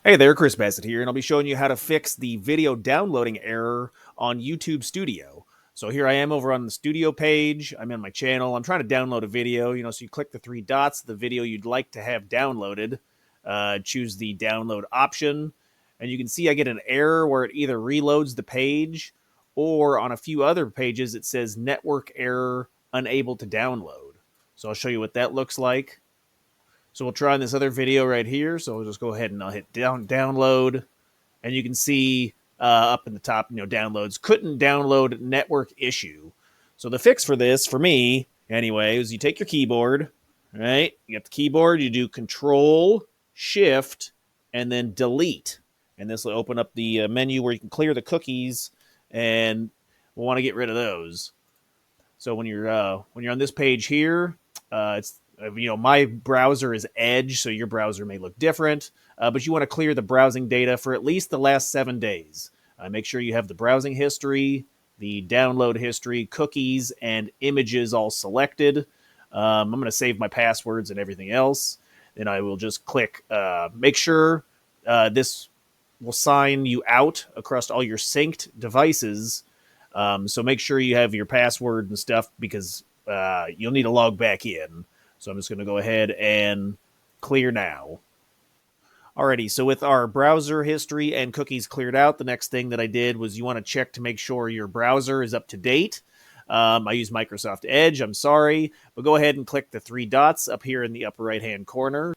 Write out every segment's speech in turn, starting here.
Hey there, Chris Bassett here, and I'll be showing you how to fix the video downloading error on YouTube Studio. So here I am over on the studio page. I'm in my channel. I'm trying to download a video, so you click the three dots, the video you'd like to have downloaded, choose the download option, and you can see I get an error where it either reloads the page or on a few other pages it says network error, unable to download. So I'll show you what that looks like. So we'll try on this other video right here. So we'll just go ahead and I'll hit download, and you can see up in the top, downloads couldn't download, network issue. So the fix for this, for me anyway, is you take your keyboard, right? You get the keyboard, you do Control Shift and then Delete, and this will open up the menu where you can clear the cookies, and we'll want to get rid of those. So when you're on this page here, it's my browser is Edge, so your browser may look different, but you want to clear the browsing data for at least the last 7 days. Make sure you have the browsing history, the download history, cookies, and images all selected. I'm going to save my passwords and everything else. Then I will just click make sure this will sign you out across all your synced devices. So make sure you have your password and stuff, because you'll need to log back in. So I'm just going to go ahead and clear now. Alrighty, so with our browser history and cookies cleared out, the next thing that I did was you want to check to make sure your browser is up to date. I use Microsoft Edge, I'm sorry, but go ahead and click the three dots up here in the upper right-hand corner.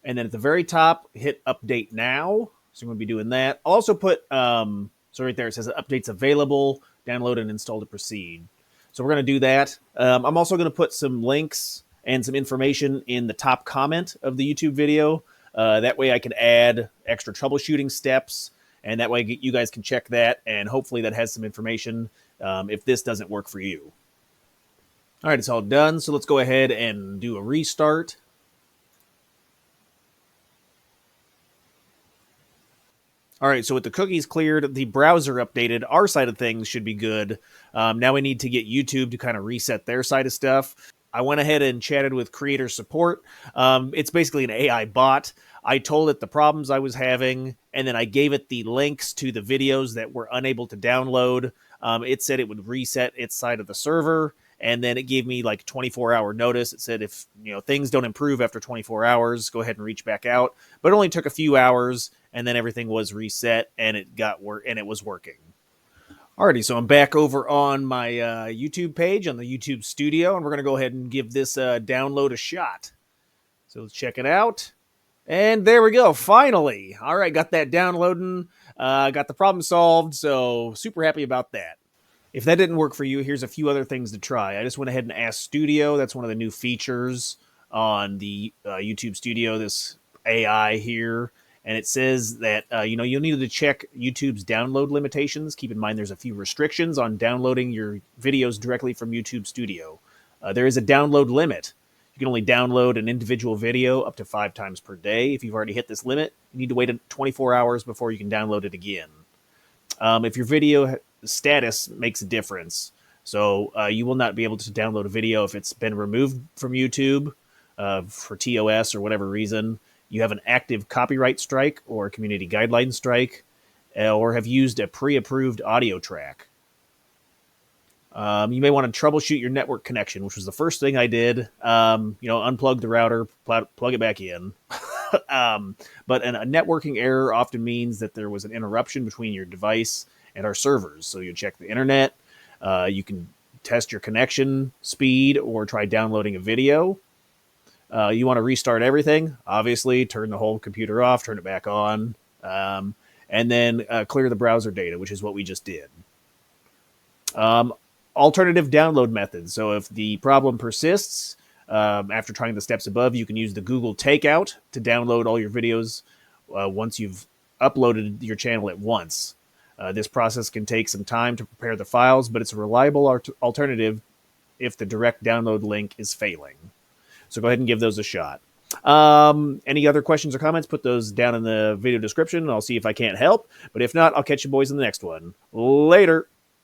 And then at the very top, hit Update Now. So I'm going to be doing that. I'll also put, so right there it says Updates Available, download and install to proceed. So we're going to do that. I'm also going to put some links and some information in the top comment of the YouTube video. That way I can add extra troubleshooting steps, and that way you guys can check that, and hopefully that has some information if this doesn't work for you. All right, it's all done, so let's go ahead and do a restart. All right, so with the cookies cleared, the browser updated, our side of things should be good. Now we need to get YouTube to kind of reset their side of stuff. I went ahead and chatted with creator support. It's basically an AI bot. I told it the problems I was having, and then I gave it the links to the videos that were unable to download. It said it would reset its side of the server, and then it gave me like 24-hour notice. It said if things don't improve after 24 hours, go ahead and reach back out. But it only took a few hours, and then everything was reset, and it was working. Alrighty, so I'm back over on my YouTube page on the YouTube Studio, and we're going to go ahead and give this download a shot. So let's check it out. And there we go, finally. All right, got that downloading, got the problem solved, so super happy about that. If that didn't work for you, here's a few other things to try. I just went ahead and asked Studio. That's one of the new features on the YouTube Studio, this AI here. And it says that, you'll need to check YouTube's download limitations. Keep in mind there's a few restrictions on downloading your videos directly from YouTube Studio. There is a download limit. You can only download an individual video up to 5 times per day. If you've already hit this limit, you need to wait 24 hours before you can download it again. If your video status makes a difference, so you will not be able to download a video if it's been removed from YouTube for TOS or whatever reason, you have an active copyright strike or a community guideline strike, or have used a pre-approved audio track. You may want to troubleshoot your network connection, which was the first thing I did. Unplug the router, plug it back in. But a networking error often means that there was an interruption between your device and our servers. So you check the internet. You can test your connection speed or try downloading a video. You want to restart everything, obviously, turn the whole computer off, turn it back on, and then clear the browser data, which is what we just did. Alternative download methods. So if the problem persists, after trying the steps above, you can use the Google Takeout to download all your videos once you've uploaded your channel at once. This process can take some time to prepare the files, but it's a reliable alternative if the direct download link is failing. So go ahead and give those a shot. Any other questions or comments, put those down in the video description, and I'll see if I can't help. But if not, I'll catch you boys in the next one. Later.